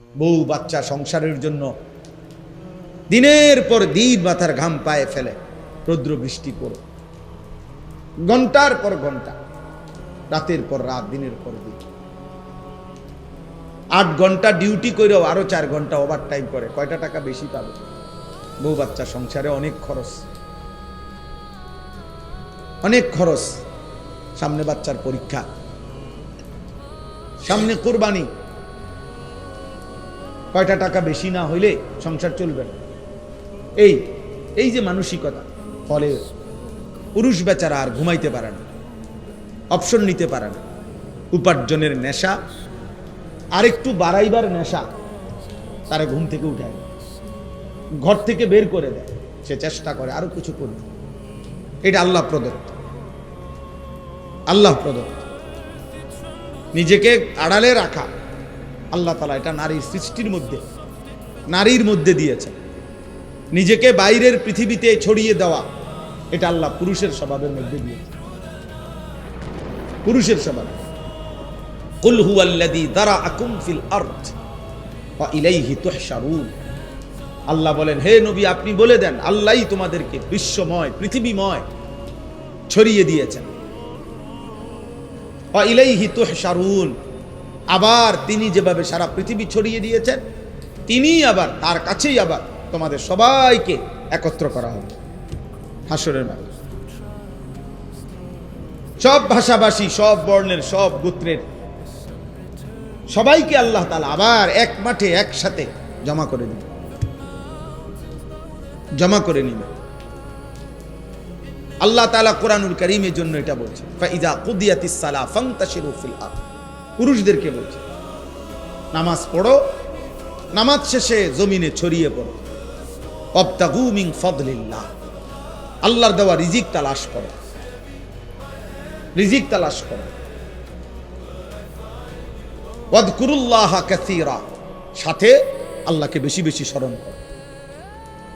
বউ বাচ্চা সংসারের জন্য দিনের পর দিন মাথার ঘাম পায়ে ফেলে, রৌদ্র বৃষ্টি পড়ে, ঘন্টার পর ঘন্টা, রাতের পর রাত, দিনের পর দিন, 8 ঘন্টা ডিউটি করেও আরো 4 ঘন্টা ওভার টাইম করে, কয়টা টাকা বেশি পাবে? বউ বাচ্চা সংসারে অনেক খরচ, অনেক খরচ। সামনে বাচ্চার পরীক্ষা, সামনে কোরবানি, কয়টা টাকা বেশি না হইলে সংসার চলবে না। এই যে মানসিকতা, ফলে পুরুষ বেচারা আর ঘুমাইতে পারে না, অপশন নিতে পারে না। উপার্জনের নেশা, আরেকটু বাড়াইবার নেশা তারা ঘুম থেকে উঠায়, ঘর থেকে বের করে দেয়। সে চেষ্টা করে আরো কিছু করবে। এটা আল্লাহ প্রদত্ত, আল্লাহ প্রদত্ত। নিজেকে আড়ালে রাখা আল্লাহ তাআলা এটা নারীর সৃষ্টির মধ্যে, নারীর মধ্যে দিয়েছে। নিজেকে বাইরের পৃথিবীতে ছড়িয়ে দেওয়া এটা আল্লাহ পুরুষের স্বভাবের মধ্যে দিয়েছে, পুরুষের স্বভাব। কুল হুয়াল্লাযী দারাআকুম ফিল আরদ ওয়া ইলাইহি তুহশারুন। আল্লাহ বলেন, হে নবী আপনি বলে দেন, আল্লাহই তোমাদেরকে বিশ্বময়, পৃথিবীময় ছড়িয়ে দিয়েছেন। ওয়া ইলাইহি তুহশারুন, আবার তিনি যেভাবে সারা পৃথিবী ছড়িয়ে দিয়েছেন, তিনি আবার তার কাছেই আবার তোমাদের সবাইকে একত্র করা হবে হাসরের মাঠে। সব ভাষাভাষী, সব বর্ণের, সব গোত্রের সবাইকে আল্লাহ তাআলা আবার এক মাঠে একসাথে জমা করে দিবে, জমা করে নিবে। আল্লাহ তাআলা কোরআনুল কারীমের জন্য এটা বলছে, ফাইযা কুদিয়াতিস সালাহ ফান্তাশিরু ফিল আরদ। পুরুষদেরকে বলছে, নামাজ পড়ো, নামাজ শেষে জমিনে ছড়িয়ে পড়ো। ওয়াবতাগু মিন ফাদলিল্লাহ, আল্লাহর দেওয়া রিজিক তালাশ করো, রিজিক তালাশ করো। ওয়াযকুরুল্লাহ কাসীরা, সাথে আল্লাহকে বেশি বেশি স্মরণ করো।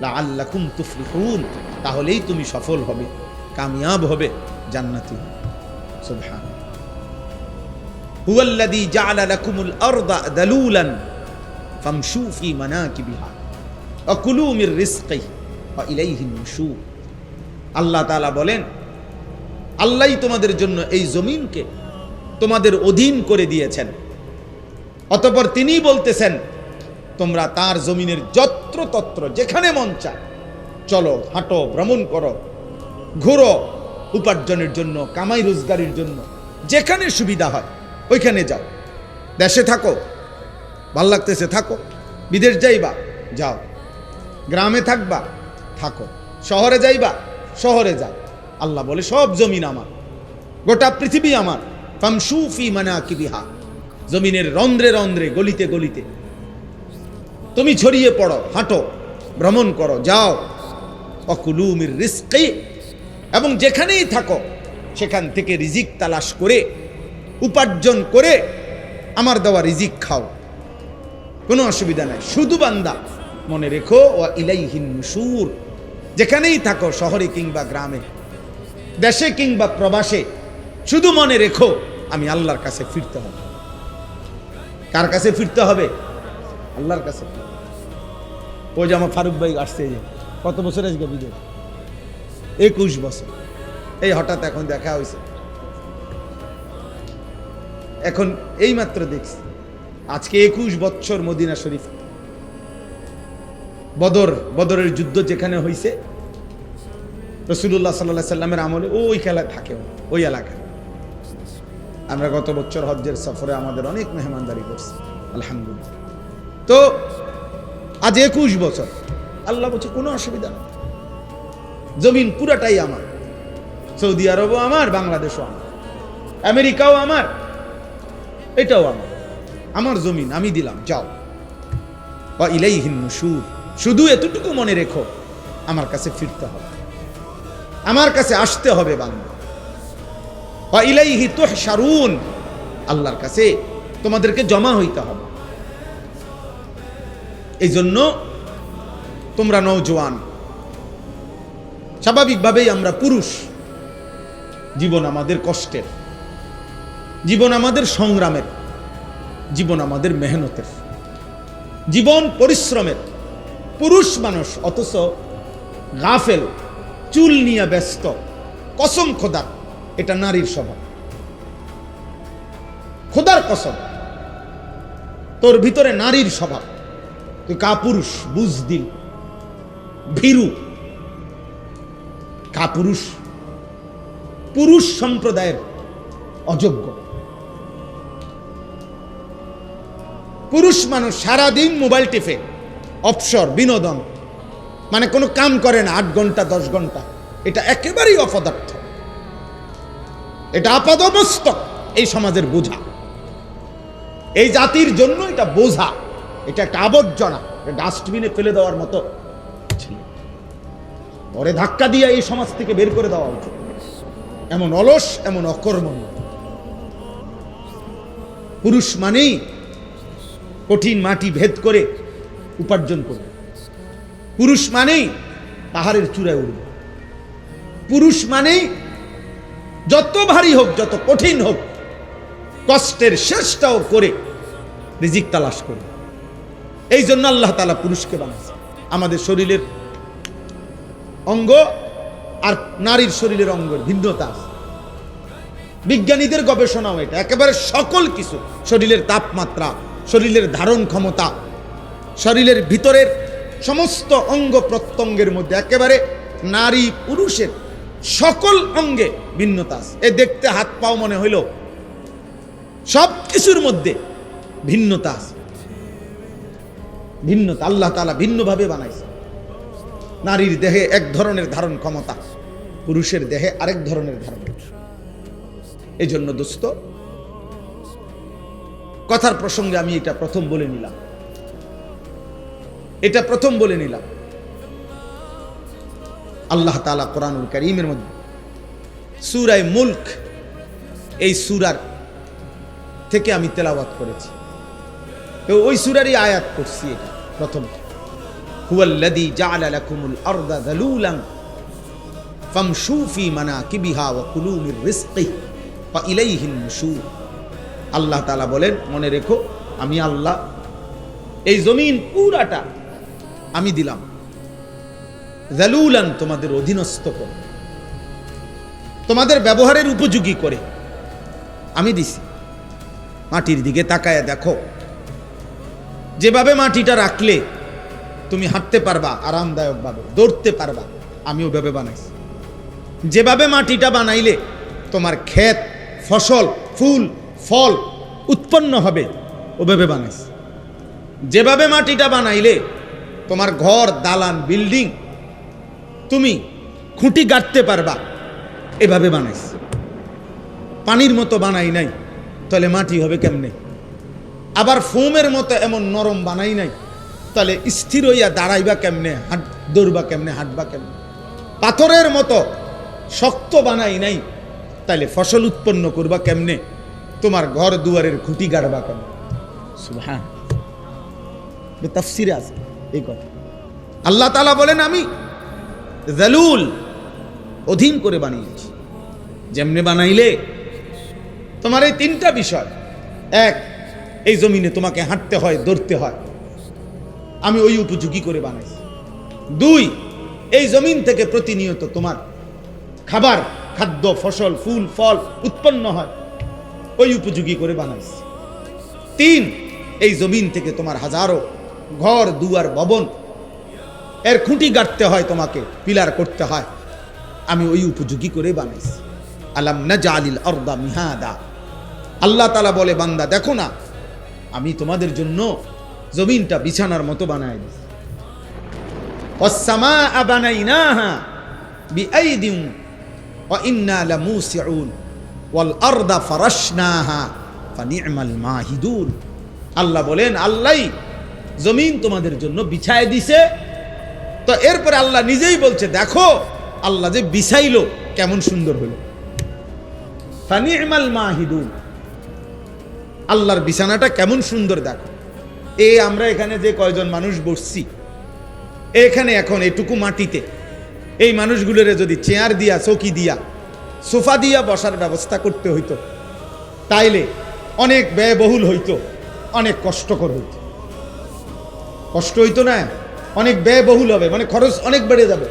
লাআল্লাকুম তুফলিহুন, তাহলেই তুমি সফল হবে, কামিয়াব হবে, জান্নাতি হবে। সুবহানাল্লাহ। হুয়াল্লাযী জাআলা লাকুমুল আরদা দালুলান ফামশু ফি মানাকিবিহা ওয়া কুলু মির রিজকিহি ওয়া ইলাইহিন নুশুর। আল্লাহ তাআলা বলেন, আল্লাহই তোমাদের জন্য এই জমিনকে তোমাদের অধীন করে দিয়েছেন। অতঃপর তিনি বলতেছেন, তোমরা তার জমিনের যত্রতত্র যেখানে মন চায় চলো, হাঁটো, ভ্রমণ করো, ঘুরো, উপার্জনের জন্য, কামাই রোজগারের জন্য যেখানে সুবিধা হয় ওইখানে যাও। দেশে থাকো, ভাল লাগতেছে থাকো, বিদেশ যাইবা যাও, গ্রামে থাকবা থাকো, শহরে যাইবা শহরে যাও। আল্লাহ বলে, সব জমিন আমার, গোটা পৃথিবী আমার। ফামশু ফি মানাকিবিহা, জমিনের রন্ধ্রে রন্ধ্রে, গলিতে গলিতে তুমি ছড়িয়ে পড়ো, হাঁটো, ভ্রমণ করো, যাও। ওয়াকুলু মির রিজকি, এবং যেখানেই থাকো সেখান থেকে রিজিক তালাশ করে, উপার্জন করে আমার দেওয়া রিজিক খাও, কোনো অসুবিধা নাই। শুধু বান্দা মনে রেখো, ওয়া ইলাইহিন নুশুর, যেখানেই থাকো, শহরে কিংবা গ্রামে, দেশে কিংবা প্রবাসে, শুধু মনে রেখো আমি আল্লাহর কাছে ফিরতে হবে। কার কাছে ফিরতে হবে? আল্লাহর কাছে। ওই যে আমার ফারুক ভাই আসছে, যে কত বছর আজকে বিদেশ? 21 বছর। এই হঠাৎ এখন দেখা হয়েছে, এখন এই মাত্র দেখছি, আজকে 21 বছর মদিনা শরীফ। বদরের যুদ্ধ যেখানে হয়েছে, রাসূলুল্লাহ সাল্লাল্লাহু আলাইহি সাল্লামের আমলে ওই খেলা থাকে, ওই এলাকায়। আমরা গত বছর হজ্জের সফরে আমাদের অনেক মেহমানদারি করছি, আলহামদুলিল্লাহ। তো আজ 21 বছর, আল্লাহ বলছে কোনো অসুবিধা নেই, জমিন পুরাটাই আমার। সৌদি আরবও আমার, বাংলাদেশও আমার, আমেরিকাও আমার, এটাও আমার, আমার জমিন আমি দিলাম, যাও। ওয়া ইলাইহিন নুশুর, শুধু এতটুকু মনে রেখো আমার কাছে ফিরতে হবে, আমার কাছে আসতে হবে বান্দা। ওয়া ইলাইহি তুহশারুন, আল্লাহর কাছে তোমাদেরকে জমা হইতে হবে। এই জন্য তোমরা নওজোয়ান, স্বাভাবিকভাবেই আমরা পুরুষ, জীবন আমাদের কষ্টের, জীবন আমাদের সংগ্রামের, জীবন আমাদের মেহনতের। জীবন পরিশ্রমের পুরুষ মানুষ, অথচ গাফেল, চুল নিয়ে ব্যস্ত। কসম খোদার, এটা নারীর স্বভাব। খোদার কসম, তোর ভিতরে নারীর স্বভাব। তুই কাপুরুষ, বুজদিল, ভীরু, কাপুরুষ, পুরুষ সম্প্রদায়ের অযোগ্য। পুরুষ মানুষ সারাদিন মোবাইল টিপে, অবসর, বিনোদন, মানে কোনো কাম করে না 8 ঘন্টা 10 ঘন্টা। এটা একেবারেই অপদার্থ, এটা আপাদমস্তক এই সমাজের বোঝা, এই জাতির জন্য এটা বোঝা, এটা একটা আবর্জনা, ডাস্টবিনে ফেলে দেওয়ার মতো ছিল। পরে ধাক্কা দিয়ে এই সমাজ থেকে বের করে দেওয়া উচিত। এমন অলস, এমন অকর্মণ্য। পুরুষ মানেই কঠিন মাটি ভেদ করে উপার্জন করবে। পুরুষ মানেই পাহাড়ের চূড়ায় উঠবে। পুরুষ মানেই যত ভারী হোক, যত কঠিন হোক, কষ্টের শেষটাও করে রিজিক তালাশ করবে। এই জন্য আল্লাহ তাআলা পুরুষকে বানাইছে। আমাদের শরীরের অঙ্গ আর নারীর শরীরের অঙ্গের ভিন্নতা আছে। বিজ্ঞানীদের গবেষণাও এটা, একেবারে সকল কিছু, শরীরের তাপমাত্রা, শরীরের ধারণ ক্ষমতা, শরীরের ভিতরের সমস্ত অঙ্গ প্রত্যঙ্গের মধ্যে একেবারে নারী পুরুষের সকল অঙ্গে ভিন্নতা আছে। এ দেখতে হাত পাও মনে হইল, সব কিছুর মধ্যে ভিন্নতা আছে। ভিন্নতা আল্লাহ তাআলা ভিন্নভাবে বানাইছে। নারীর দেহে এক ধরনের ধারণ ক্ষমতা, পুরুষের দেহে আরেক ধরনের ধারণ। এই জন্য দোস্ত, কথার প্রসঙ্গে আমি এটা প্রথম বলে নিলাম, আল্লাহ তাআলা কোরআনুল কারীমের মধ্যে সূরা মুলক, এই সূরার থেকে আমি তেলাওয়াত করেছি, তো ওই সূরারই আয়াত করছি। এটা প্রথম, হুয়াল্লাযী জাআলা লাকুমুল আরদা যালুলান ফামশু ফি মানাকিবিহা ওয়া কুলু মির রিজকিহি ওয়া ইলাইহিন নুশুর। আল্লাহ তাআলা বলেন, মনে রেখো, আমি আল্লাহ এই জমিন পুরাটা আমি দিলাম যালুলান, তোমাদের অধীনস্থ করে, তোমাদের ব্যবহারের উপযোগী করে আমি দিছি। মাটির দিকে তাকায় দেখো, যেভাবে মাটিটা রাখলে তুমি হাঁটতে পারবা আরামদায়কভাবে, দৌড়তে পারবা, আমি ওইভাবে বানাইছি। যেভাবে মাটিটা বানাইলে তোমার ক্ষেত, ফসল, ফুল, ফল উৎপন্ন হবে, ওভাবে বানাইছি। যেভাবে মাটিটা বানাইলে তোমার ঘর, দালান, বিল্ডিং তুমি খুঁটি গাঁথতে পারবা, এভাবে বানাইছি। পানির মতো বানাই নাই, তাহলে মাটি হবে কেমনে? আবার ফোমের মতো এমন নরম বানাই নাই, তাহলে স্থির হইয়া দাঁড়াইবা কেমনে, দৌড়বা কেমনে, হাঁটবা কেমনে? পাথরের মতো শক্ত বানাই নাই, তাহলে ফসল উৎপন্ন করবা কেমনে? তোমার ঘর দুয়ারের খুঁটি গাড়বা কেমনে? সুবহান, তাফসিরে আছে এই কথা। আল্লাহ তাআলা বলেন, আমি যালুল, অধীন করে বানিয়েছি। যেমনে বানাইলে তোমার এই 3টা বিষয়, এক, এই জমিনে তোমাকে হাঁটতে হয়, দৌড়তে হয়, আমি ওই উপযোগী করে বানাইছি। 2, এই জমিন থেকে প্রতিনিয়ত তোমার খাবার, খাদ্য, ফসল, ফুল, ফল উৎপন্ন হয়, ওই উপযোগী করে বানাইছি। 3, এই জমিন থেকে তোমার হাজারো ঘর, দুয়ার, ভবন, এর খুঁটি গাঁথতে হয়, তোমাকে পিলার করতে হয়, আমি ওই উপযোগী করে বানাইছি। আলাম নাজআলিল আরদা মিহাদা। আল্লাহ তাআলা বলে, বান্দা দেখো না, আমি তোমাদের জন্য জমিনটা বিছানার মতো বানায় দিয়েছি। ওয়াস সামাআ বানাইনাহা বিআইদিন ওয়া ইন্না লামুসিউন ওয়াল আরদা ফারাশনাহা ফানি'মাল মাহিদুন। আল্লাহ বলেন, আল্লাহই জমিন তোমাদের জন্য বিছায় দিছে। তো এরপরে আল্লাহ নিজেই বলছে, দেখো আল্লাহ যে বিছাইলো কেমন সুন্দর হলো। ফানি'মাল মাহিদুন, আল্লাহর বিছানাটা কেমন সুন্দর দেখো। আমরা এখানে যে কয়জন মানুষ বসছি, এখানে এখন এটুকু মাটিতে এই মানুষগুলোর যদি চেয়ার দিয়া, চৌকি দিয়া, সোফা দিয়া বসার ব্যবস্থা করতে হইতো, তাইলে অনেক ব্যয়বহুল হইতো, অনেক কষ্টকর হইতো। কষ্ট হইতো না, অনেক ব্যয়বহুল হবে, মানে খরচ অনেক বেড়ে যাবে।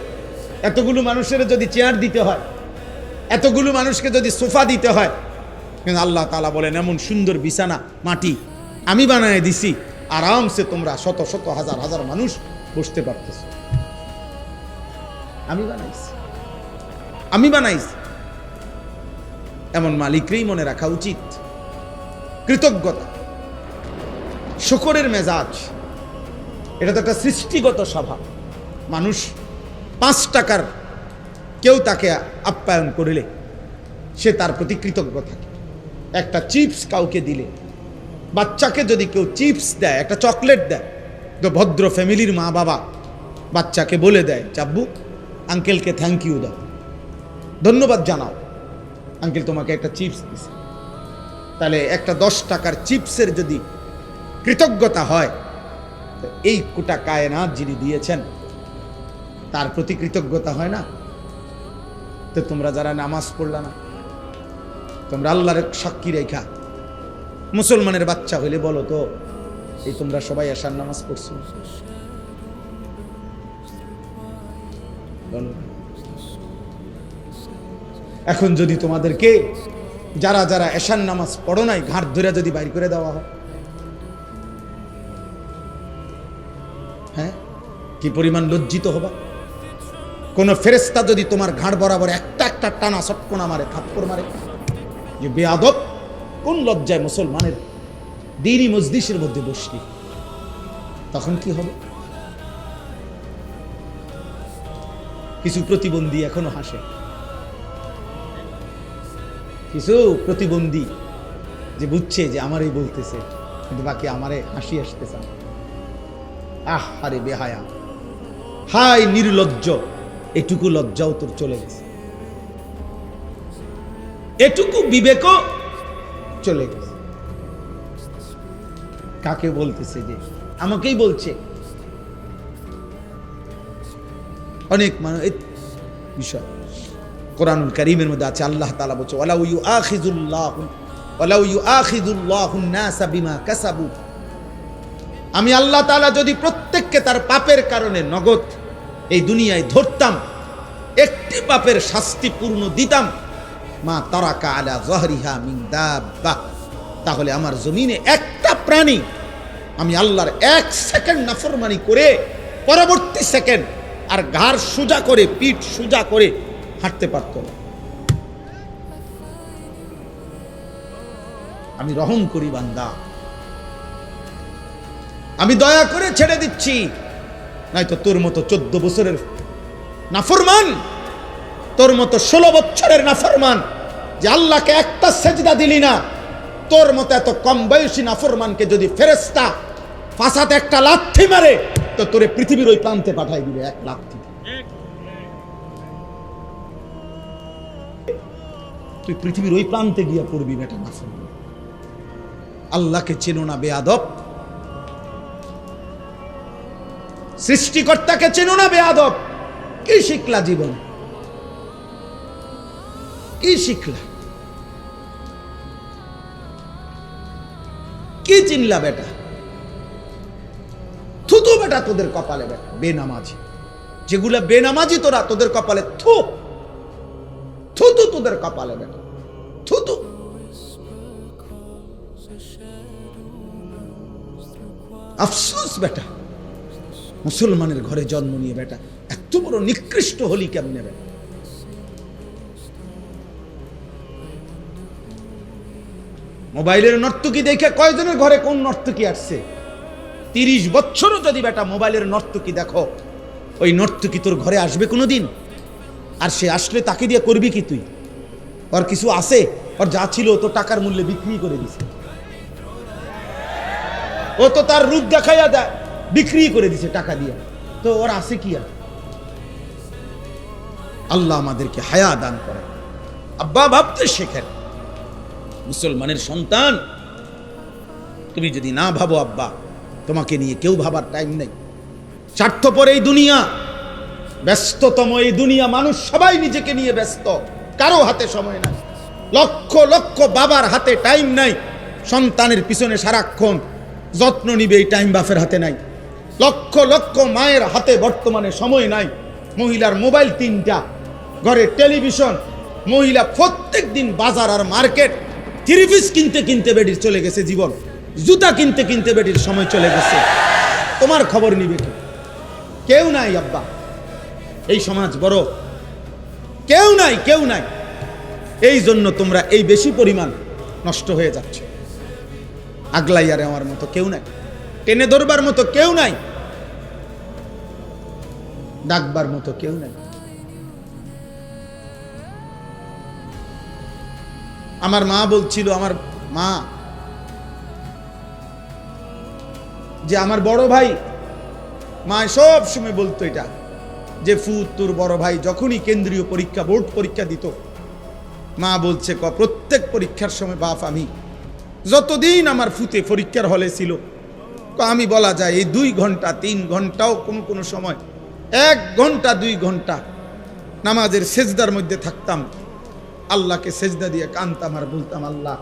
এতগুলো মানুষের যদি চেয়ার দিতে হয়, এতগুলো মানুষকে যদি সোফা দিতে হয়, কিন্তু আল্লাহ তাআলা বলেন এমন সুন্দর বিছানা মাটি আমি বানায় দিছি, আরামসে তোমরা শত শত হাজার হাজার মানুষ বসতে পারতেছ। আমি বানাইছি। এমন মালিকরেই মনে রাখা উচিত। কৃতজ্ঞতা, শুকরের মেজাজ, এটা তো একটা সৃষ্টিগত স্বভাব। মানুষ 5 টাকার কেউ তাকে আপ্যায়ন করিলে সে তার প্রতি কৃতজ্ঞ থাকে। একটা চিপস কাউকে দিলে, বাচ্চাকে যদি কেউ চিপস দেয়, একটা চকলেট দেয়, তো ভদ্র ফ্যামিলির মা বাবা বাচ্চাকে বলে দেয়, চাব্বু আঙ্কেলকে থ্যাংক ইউ দাও, ধন্যবাদ জানাও, আঙ্কেল তোমাকে একটা চিপস দিছে। তাহলে একটা 10 টাকার চিপসের যদি কৃতজ্ঞতা হয়, তো এই কোটা কায়নাত যিনি দিয়েছেন তার প্রতি কৃতজ্ঞতা হয় না? তো তোমরা যারা নামাজ পড়লা না, তোমরা আল্লাহর সাক্ষী রেখা মুসলমানের বাচ্চা হইলে বলো তো, এই তোমরা সবাই এশার নামাজ পড়ছো? এখন যদি তোমাদেরকে যারা যারা এশার নামাজ পড়ো নাই ঘাট ধরে যদি বাইর করে দেওয়া হয়, হ্যাঁ, কি পরিমাণ লজ্জিত হবা? কোন ফেরেশতা যদি তোমার ঘাড় বরাবর একটা একটা টানা সটকোনা মারে, থাপ্পড় মারে, যে বেয়াদব, কোন লজ্জায় মুসলমানের দ্বীনি মজলিসের মধ্যে বসলি, তখন কি হবে? কিছু প্রতিবন্ধী এখনো হাসে, কিছু প্রতিবন্ধী যে বুঝছে যে আমারই বলতেছে, কিন্তু বাকি আমারে হাসি আসতেছে। আরে বেহায়া, হাই নির্লজ্জ, এটুকু লজ্জাও তোর চলে গেছে, এটুকু বিবেকও চলে গেছে। কাকে বলতেছে? যে আমাকেই বলছে। অনেক মানুষ বিষয় কোরআনুল কারীমের মধ্যে আছে, আল্লাহ তাআলা বলছে ওয়ালাউ ইউআখিযুল্লাহুন নাসা বিমা কাসাবু, আমি আল্লাহ তাআলা যদি প্রত্যেককে তার পাপের কারণে নগদ এই দুনিয়ায় ধরতাম, একটি পাপের শাস্তি পূর্ণ দিতাম, মা তারাকা আলা যাহরিহা মিন দাব্বা, তাহলে আমার জমিনে একটা প্রাণী আমি আল্লাহর 1 সেকেন্ড নাফরমানি করে পরবর্তী সেকেন্ড আর ঘাড় সোজা করে, পিঠ সোজা করে হাঁটতে পারত না। আমি রহম করি বান্দা, আমি দয়া করে ছেড়ে দিচ্ছি, নয়তো তোর মতো 14 বছরের নাফরমান, তোর মতো 16 বছরের নাফরমান, যে আল্লাহকে একটা সেজদা দিলি না, তোর মতো এত কম বয়সী নাফরমানকে যদি ফেরেশতা ফাঁসাতে একটা লাথি মারে, তো তোরে পৃথিবীর ওই প্রান্তে পাঠাই দিবে এক লাথি। তুই পৃথিবীর ওই প্রান্তে গিয়া পড়বি বেটা নাফরমান। আল্লাহকে চেনো না বেয়াদব, সৃষ্টিকর্তাকে চেনো না বেয়াদব। কি শিখলা জীবন? কি শিখলা? কি চিনলা বেটা? থুতু বেটা তোদের কপালে বেটা, বেনামাজি যেগুলা বেনামাজি, তোরা তোদের কপালে থু থুতু, তোদের কপালে বেটা থুতু। আফসোস বেটা, মুসলমানের ঘরে জন্ম নিয়ে বেটা এত বড় নিকৃষ্ট হলি কেমনে বেটা? মোবাইলের নর্তকী দেখে কয়জনের ঘরে কোন নর্তকী আসছে? 30 বছরও যদি বেটা মোবাইলের নর্তকী দেখো, ওই নর্তকী তোর ঘরে আসবে কোনোদিন? আর সে আসলে তাকে দিয়ে করবি কি তুই? ওর কিছু আছে? ওর যা ছিল তো টাকার মূল্যে বিক্রি করে দিছে, ও তো তার রূপ দেখাইয়া দেয় বিক্রি করে দিছে টাকা দিয়ে, তো ওর আছে কি আর? আল্লাহ আমাদেরকে হায়া দান করে। আব্বা ভাবতে শেখেন, মুসলমানের সন্তান, তুমি যদি না ভাবো আব্বা, তোমাকে নিয়ে কেউ ভাবার টাইম নেই। স্বার্থপর এই দুনিয়া, ব্যস্ততম এই দুনিয়া, মানুষ সবাই নিজেকে নিয়ে ব্যস্ত, কারো হাতে সময় নাই। লক্ষ লক্ষ বাবার হাতে টাইম নাই, সন্তানের পিছনে সারাক্ষণ যত্ন নিবে, এই টাইম বাপের হাতে নাই। লক্ষ লক্ষ মায়ের হাতে বর্তমানে সময় নাই, মহিলার মোবাইল 3টা, ঘরে টেলিভিশন, মহিলা প্রত্যেক দিন বাজার আর মার্কেট, 3 পিস কিনতে কিনতে বেডির চলে গেছে জীবন, জুতা কিনতে কিনতে বেডির সময় চলে গেছে। তোমার খবর নিবে কে? কেউ নাই আব্বা, এই সমাজ বড়, কেউ নাই, কেউ নাই। এই জন্য তোমরা এই বেশি পরিমাণ নষ্ট হয়ে যাচ্ছে। আগলাইয়া আমার মতো কেউ নাই, টেনে ধরবার মতো কেউ নাই, ডাকবার মতো কেউ নাই। আমার মা বলছিল, আমার মা, যে আমার বড় ভাই, মা সব সময় বলতো এটা, যে ফুত তোর বড় ভাই যখনই কেন্দ্রীয় পরীক্ষা, বোর্ড পরীক্ষা দিত, মা বলছে প্রত্যেক পরীক্ষার সময় বাপ আমি, যতদিন আমার ফুতে পরীক্ষার হলে ছিল, আমি বলা যায় এই 2 ঘন্টা 3 ঘন্টাও কোনো সময় 1 ঘন্টা 2 ঘন্টা নামাজের সেজদার মধ্যে থাকতাম, আল্লাহকে সেজদা দিয়ে কাঁদতাম আর বলতাম, আল্লাহ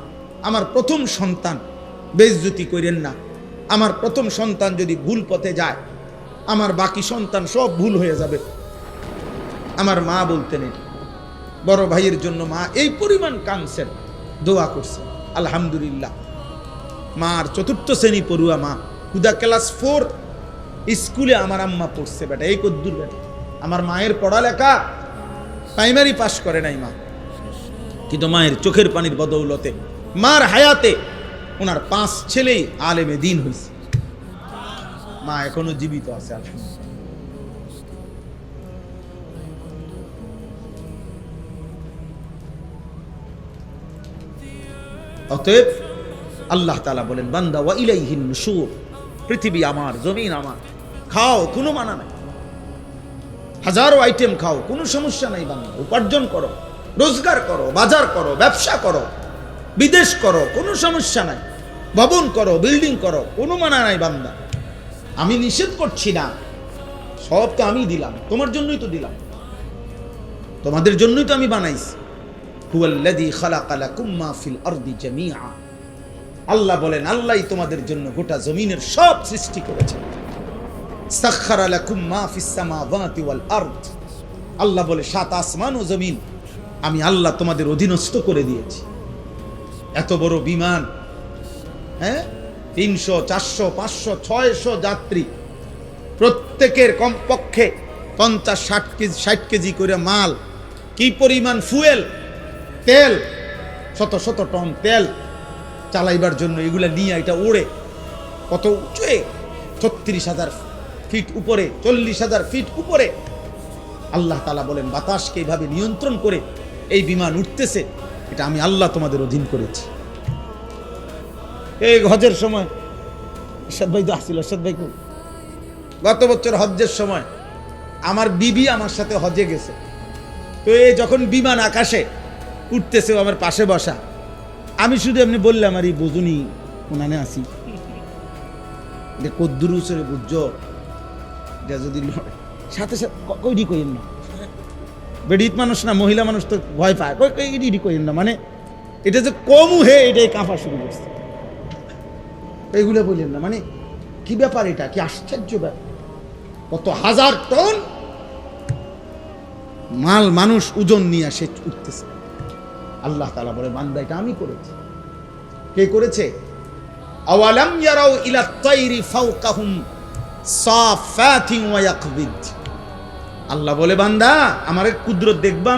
আমার প্রথম সন্তান বেইজ্জতি করেন না, আমার প্রথম সন্তান যদি ভুল পথে যায়, আমার বাকি সন্তান সব ভুল হয়ে যাবে। আমার মা বলতেন এটা, বড় ভাইয়ের জন্য মা এই পরিমাণ কাঁদছেন, দোয়া করছেন। আলহামদুলিল্লাহ, মার 4র্থ শ্রেণী পড়ুয়া মা, হুদা ক্লাস 4 স্কুলে আমার আম্মা পড়ছে বেটা, এই কদ্দুর বেটা। আমার মায়ের পড়ালেখা প্রাইমারি পাস করে নাই মা, কিন্তু মায়ের চোখের পানির বদৌলতে, মার হায়াতে ওনার 5 ছেলেই আলেমে দ্বীন হয়েছে। মা এখনো জীবিত আছে। অতএব আল্লাহ তাআলা বলেন, বান্দা ওয়া ইলাইহিন নুশুর, পৃথিবী আমার, জমিন আমার, খাও কোনো মানা নাই, হাজারো আইটেম খাও কোনো সমস্যা নাই বান্দা, উপার্জন করো, রোজগার করো, বাজার করো, ব্যবসা করো, বিদেশ করো, কোনো সমস্যা নাই, ভবন করো, বিল্ডিং করো, কোনো মানা নাই বান্দা। আমি নিষেধ করছি না, সব তো আমি দিলাম, তোমার জন্যই তো দিলাম, তোমাদের জন্যই তো আমি বানাইছি। হুয়াল্লাযী খালাকা লাকুম মা ফিল আরদি জামিআ, আল্লাহ বলেন আল্লাহই তোমাদের জন্য গোটা জমিনের সব সৃষ্টি করেছেন। সাখখারা লাকুম মা ফিস সামাওয়াতি ওয়াল আরদ, আল্লাহ বলে 7 আসমান ও জমিন আমি আল্লাহ তোমাদের অধীনস্থ করে দিয়েছি। এত বড় বিমান, 300 400 500 600 যাত্রী, প্রত্যেকের কমপক্ষে 50-60 কেজি করে মাল, কি পরিমাণ ফুয়েল, তেল, শত শত টন তেল চালাইবার জন্য এগুলা নিয়ে এটা ওড়ে কত উঁচুয়ে, 36,000 ফিট উপরে, 40,000 ফিট উপরে। আল্লাহ তাআলা বলেন বাতাসকে এইভাবে নিয়ন্ত্রণ করে এই বিমান উঠতেছে, এটা আমি আল্লাহ তোমাদের অধীন করেছি। এই হজের সময় ইরশাদ ভাই তো আসছিল, ইরশাদ ভাই গত বছর হজ্জের সময় আমার বিবি আমার সাথে হজে গেছে, তো এই যখন বিমান আকাশে উঠতেছে, আমার পাশে বসা, আমি শুধু এমনি বললাম আর এই বোঝুনি উনানে আসি, কদ্দুর উচরে বুঝছো, এটা যদি সাথে সাথে কইডি কইন না, বেডিত মানুষ না, মহিলা মানুষ তো ভয় পায়, ইডি কইন না, মানে এটা যে কম হে এটাই কাঁপা শুরু করছে, এইগুলো বললেন না, মানে কি ব্যাপার, এটা কি আশ্চর্য ব্যাপার, কত হাজার টন মাল মানুষ ওজন নিয়ে আসে উঠতেছে। আল্লাহ তাআলা বলে বান্দা এটা আমি করেছি। কে করেছে? আওয়ালাম ইয়ারাউ ইলা তাইরি ফাওকাহুম সাফাতিন ওয়া ইয়াকবিদ, আল্লাহ বলে বান্দা আমার কুদরত দেখবা,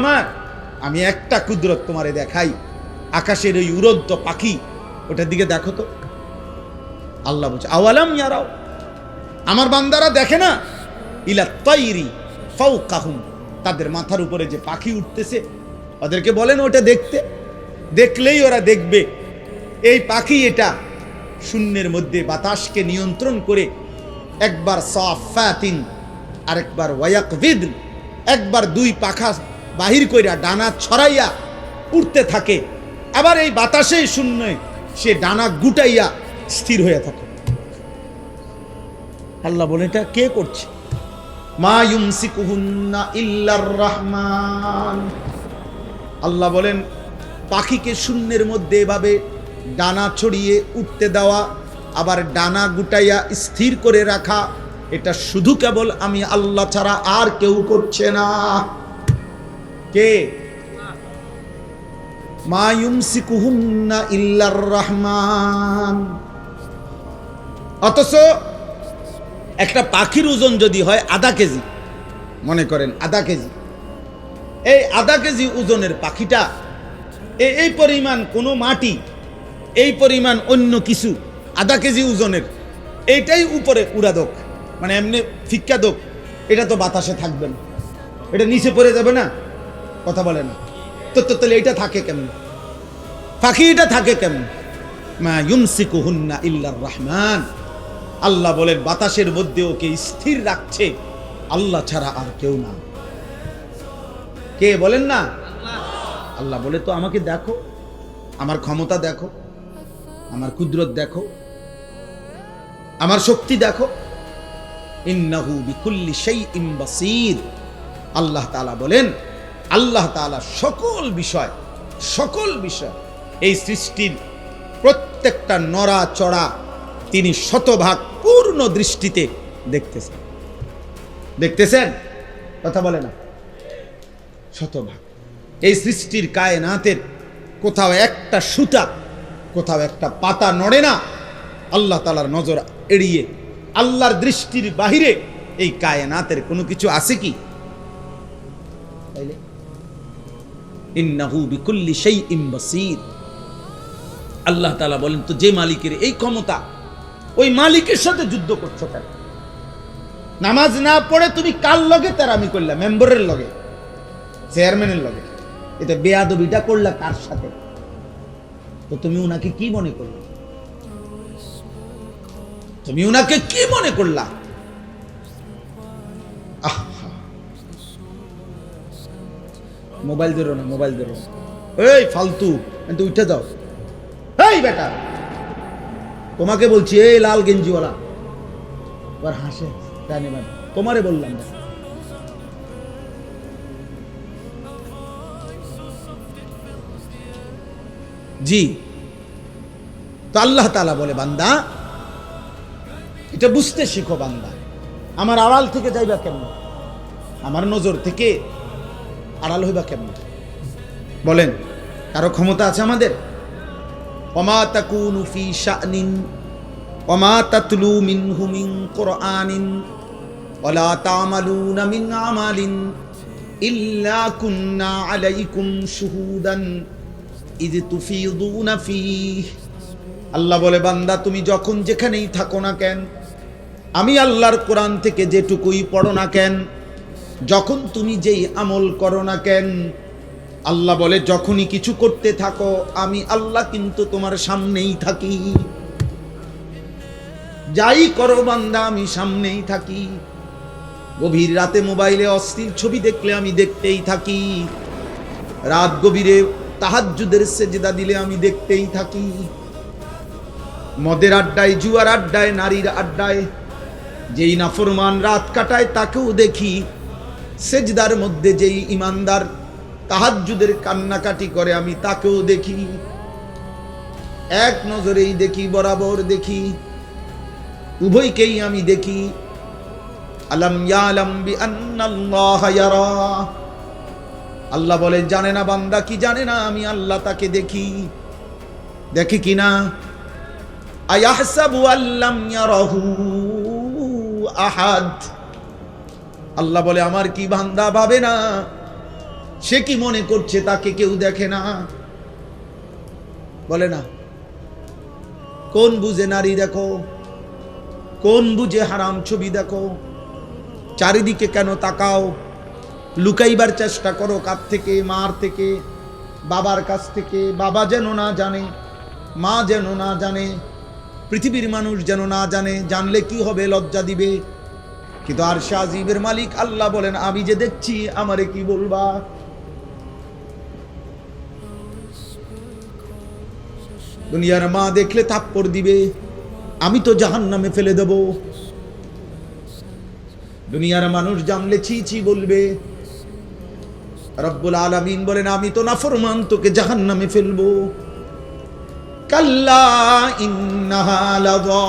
আমি একটা কুদরত তোমারে দেখাই, আকাশের ওই উড়ন্ত পাখি, ওটার দিকে দেখো তো। আল্লাহ বলছে আওয়ালাম ইয়ারাউ, আমার বান্দারা দেখে না, ইলা তাইরি ফাওকাহুম, তাদের মাথার উপরে যে পাখি উঠতেছে, ওদেরকে বলেন ওটা দেখতে, দেখলেই ওরা দেখবে এই পাখি এটা শূন্যের মধ্যে বাতাসকে নিয়ন্ত্রণ করে, একবার সাফাতিন আরেকবার ওয়ায়াকবিদ, একবার 2 পাখা বাহির কইরা ডানা ছড়াইয়া উঠতে থাকে, আবার এই বাতাসেই শূন্যে সে ডানা গুটাইয়া স্থির হয়ে থাকে। আল্লাহ বলে এটা কে করছে? মা ইউমসিকুহুন্না ইল্লার রহমান, আল্লাহ বলেন পাখিকে শূন্যের মধ্যে এভাবে ডানা ছড়িয়ে উঠতে দেওয়া, আবার ডানা গুটাইয়া স্থির করে রাখা, এটা শুধু কেবল আমি আল্লাহ ছাড়া আর কেউ করছে না। কে? মা ইউমসিকুহুন্না ইল্লার রহমান। অথচ একটা পাখির ওজন যদি হয় আধা কেজি, মনে করেন আধা কেজি, এই আধা কেজি ওজনের পাখিটা এই পরিমাণ কোনো মাটি, এই পরিমাণ অন্য কিছু আধা কেজি ওজনের, এইটাই উপরে উড়া দোক, মানে এমনি ফিক্কা দোক, এটা তো বাতাসে থাকবে না, এটা নিচে পড়ে যাবে না, কথা বলে না তো। তাহলে এটা থাকে কেমন? পাখি এটা থাকে কেমন? মা ইউমসিকুহুন্না ইল্লার রহমান। আল্লাহ বলেন বাতাসের মধ্যে ওকে স্থির রাখছে আল্লাহ ছাড়া আর কেউ না। কে বলেন না? আল্লাহ বলে তো আমাকে দেখো, আমার ক্ষমতা দেখো, আমার কুদরত দেখো, আমার শক্তি দেখো। ইন্নাহু বিকুল্লি শাইইন বাসীর। আল্লাহ তাআলা বলেন, আল্লাহ তাআলা সকল বিষয় এই সৃষ্টির প্রত্যেকটা নড়াচড়া তিনি শতভাগ পূর্ণ দৃষ্টিতে দেখতেছেন। কথা বলে না? শতভাগ। এই সৃষ্টির কায়নাতের কোথাও একটা সুতা, কোথাও একটা পাতা নড়ে না আল্লাহ তাআলার নজর এড়িয়ে। আল্লাহর দৃষ্টির বাহিরে এই কায়নাতের কোনো কিছু আছে কি? তাইলে ইন্নাহু বিকুল্লি শাইইন বাসীর। আল্লাহ তাআলা বলেন, তো যে মালিকের এই ক্ষমতা, ওই মালিকের সাথে যুদ্ধ করছো কেন? নামাজ না পড়ে তুমি কার লগে তেরামি করলা? মেম্বারের লগে, চেয়ারম্যানের লগে। এটা বেয়াদবিটা করলা কার সাথে? তো তুমি উনাকে কি মনে করলা? তুমি উনাকে কি মনে করলা? মোবাইল ধরো না, মোবাইল ধরো। এই ফালতু, উঠে যাও। এই বেটা, তোমাকে বলছি, এই লাল গেঞ্জিওয়ালা আবার হাসে, তোমারে বললাম না। জি, তো আল্লাহ তাআলা বলে, বান্দা এটা বুঝতে শিখো। বান্দা আমার আড়াল থেকে যাইবা কেমন? আমার নজর থেকে আড়াল হইবা কেমন? বলেন, কারো ক্ষমতা আছে আমাদের? ওমা তাকুনু ফি শানিন ওমা তাতলু মিনহু মিন কুরআনিন ওয়ালা তা'মালুনা মিন আমালিন ইল্লা কুন্না আলাইকুম শুহুদান ইয তুফিদুনা ফীহ। আল্লাহ বলে, বান্দা তুমি যখন যেখানেই থাকো না কেন, আমি আল্লাহর কোরআন থেকে যেটুকুই পড়ো না কেন, যখন তুমি যেই আমল করো না কেন, আল্লাহ বলে যখনই কিছু করতে থাকো আমি আল্লাহ কিন্তু তোমার সামনেই থাকি। যাই করো বান্দা আমি সামনেই থাকি। গভীর রাতে মোবাইলে অশ্লীল ছবি দেখলে আমি দেখতেই থাকি। রাত গভীরে তাহাজ্জুদের সেজদা দিলে আমি দেখতেই থাকি। মদের আড্ডায়, জুয়ার আড্ডায়, নারীর আড্ডায় যেই নাফরমান রাত কাটায় তাকেও দেখি। সেজদার মধ্যে যেই ইমানদার তাহাজ্জুদের কান্নাকাটি করে আমি তাকেও দেখি। এক নজরেই দেখি, বরাবর দেখি, উভয়কেই আমি দেখি। আলাম ইয়ালাম বিআন্নাল্লাহা ইয়ারা। আল্লাহ বলে, জানে না বান্দা কি জানে না আমি আল্লাহ তাকে দেখি। দেখি কিনা? আয়াহসাবু আল্লাম ইয়ারাহু আহাদ। আল্লাহ বলে, আমার কি বান্দা ভাবে না? সে কি মনে করছে তাকে কেউ দেখে না? বলে না? কোন বুঝে নারী দেখো, কোন বুঝে হারাম ছবি দেখো? চারিদিকে কেন তাকাও? লুকাইবার চেষ্টা করো কার থেকে? মার থেকে, বাবার কাছ থেকে। বাবা যেন না জানে, মা যেন না জানে, পৃথিবীর মানুষ যেন না জানে। জানলে কি হবে? লজ্জা দিবে। কিন্তু আরশে আজিমের মালিক আল্লাহ বলেন, আমি যে দেখছি আমারে কি বলবা? দুনিয়ার মা দেখলে থাপ্পড় দিবে, আমি তো জাহান্নামে ফেলে দেব। দুনিয়ার মানুষ জানলে ছি ছি বলবে। রব্বুল আলামিন বলেন, আমি তো নাফরমান, তোকে জাহান্নামে ফেলবো। কাল্লা ইন্নাহা লাযা।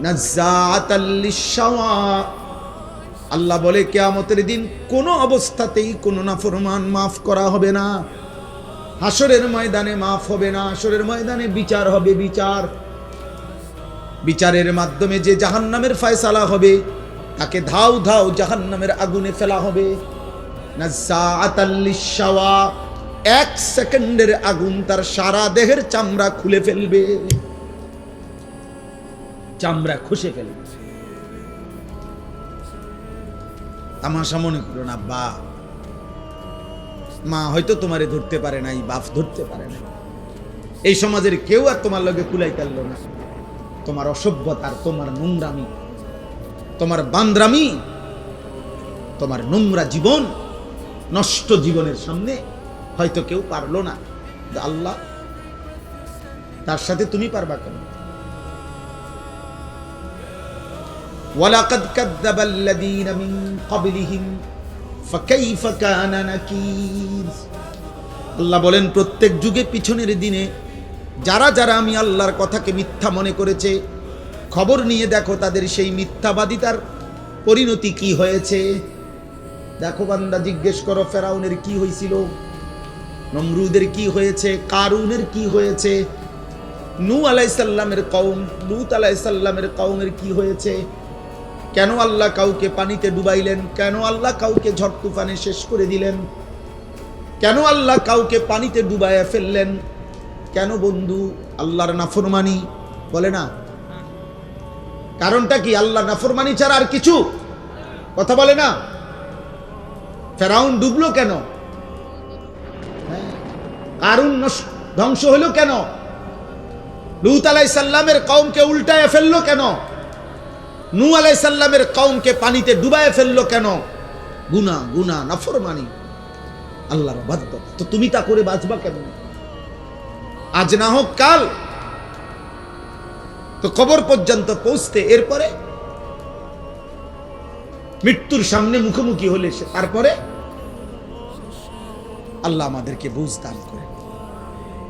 নাজ্জাআতাল লিশ-শাওয়া। আল্লাহ বলে কিয়ামতের দিন কোনো অবস্থাতেই কোনো নাফরমান মাফ করা হবে না। হাসরের ময়দানে মাফ হবে না, হাসরের ময়দানে বিচার হবে। বিচারের মাধ্যমে যে জাহান্নামের ফয়সালা হবে তাকে ধাও ধাও জাহান্নামের আগুনে ফেলা হবে। নাজ্জাআতাল লিশ-শাওয়া, 1 সেকেন্ডের আগুন তার সারা দেহের চামড়া খুলে ফেলবে, চামড়া খসে ফেলবে। তামাশা মনে করো না। মা হয়তো তোমারে ধরতে পারে নাই, বাপ ধরতে পারে না, এই সমাজের কেউ আর তোমার লগে কুলাই কাটলো না। তোমার অসভ্যতার, তোমার নোংরামি, তোমার বান্দ্রামি, তোমার নোংরা জীবন, নষ্ট জীবনের সামনে হয়তো কেউ পারলো না, আল্লাহ তার সাথে তুমি পারবা কেন? ওয়ালাকাদ কাযযাবাল্লাযীনা মিন ক্বাবলিহিম ফাকাইফা কানা নাকির। আল্লাহ বলেন প্রত্যেক যুগে পিছনের দিনে যারা যারা আমি আল্লাহর কথাকে মিথ্যা মনে করেছে, খবর নিয়ে দেখো তাদের সেই মিথ্যাবাদিতার পরিণতি কি হয়েছে। দেখো বান্দা, জিজ্ঞেস করো ফেরাউনের কি হয়েছিল, নমরুদের কি হয়েছে, কারুনের কি হয়েছে, নূহ আলাইহিস সালামের কওম, লূত আলাইহিস সালামের কওমের কি হয়েছে। কেন আল্লাহ কাউকে পানিতে ডুবাইলেন, কেন আল্লাহ কাউকে ঝড় তুফানে শেষ করে দিলেন, কেন আল্লাহ কাউকে পানিতে ডুবাইয়া ফেললেন, কেন বন্ধু? আল্লাহর নাফরমানি, বলে না? কারণটা কি? আল্লাহ নাফরমানি ছাড়া আর কিছু কথা বলে না। ফেরাউন ডুবলো কেন? কারুন ধ্বংস হলো কেন? লূত আলাইহিস সালামের কওমকে উল্টায় ফেললো কেন? নূহ আলাইহিস সালামের কওমকে পানিতে ডুবায় ফেললো কেন? গুনাহ, নাফরমানি, আল্লাহর অবাধ্যতা। তো তুমি তা করে বাঁচবা কেমন? আজ না হোক কাল তো কবর পর্যন্ত পৌঁছতে, এরপরে মৃত্যুর সামনে মুখোমুখি হলে তারপরে আল্লাহ আমাদেরকে বুঝ দান করে।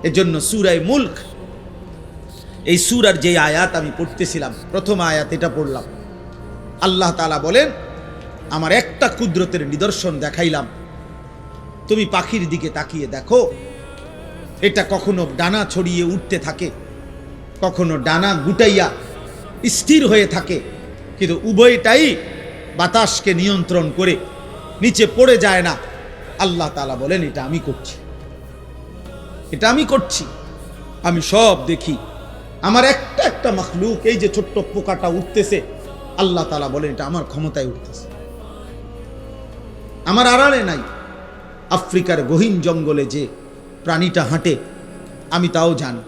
এজন্য সূরা মুলক, এই সূরার যে আয়াত আমি পড়তেছিলাম, প্রথম আয়াত এটা পড়লাম। আল্লাহ তাআলা বলেন, আমার একটা কুদরতের নিদর্শন দেখাইলাম, তুমি পাখির দিকে তাকিয়ে দেখো, এটা কখনো ডানা ছড়িয়ে উঠতে থাকে, কখনো ডানা গুটাইয়া স্থির হয়ে থাকে, কিন্তু উভয়টাই বাতাসকে নিয়ন্ত্রণ করে নিচে পড়ে যায় না। আল্লাহ তাআলা বলেন, এটা আমি করছি, এটা আমি করছি, আমি সব দেখি। আমার একটা একটা মাখলুক, এই যে ছোট্ট পোকাটা উঠতেছে, আল্লাহ তাআলা বলেন এটা আমার ক্ষমতায় উঠতেছে, আমার আড়ালে নাই। আফ্রিকার গহীন জঙ্গলে যে প্রাণীটা হাঁটে আমি তাও জানি।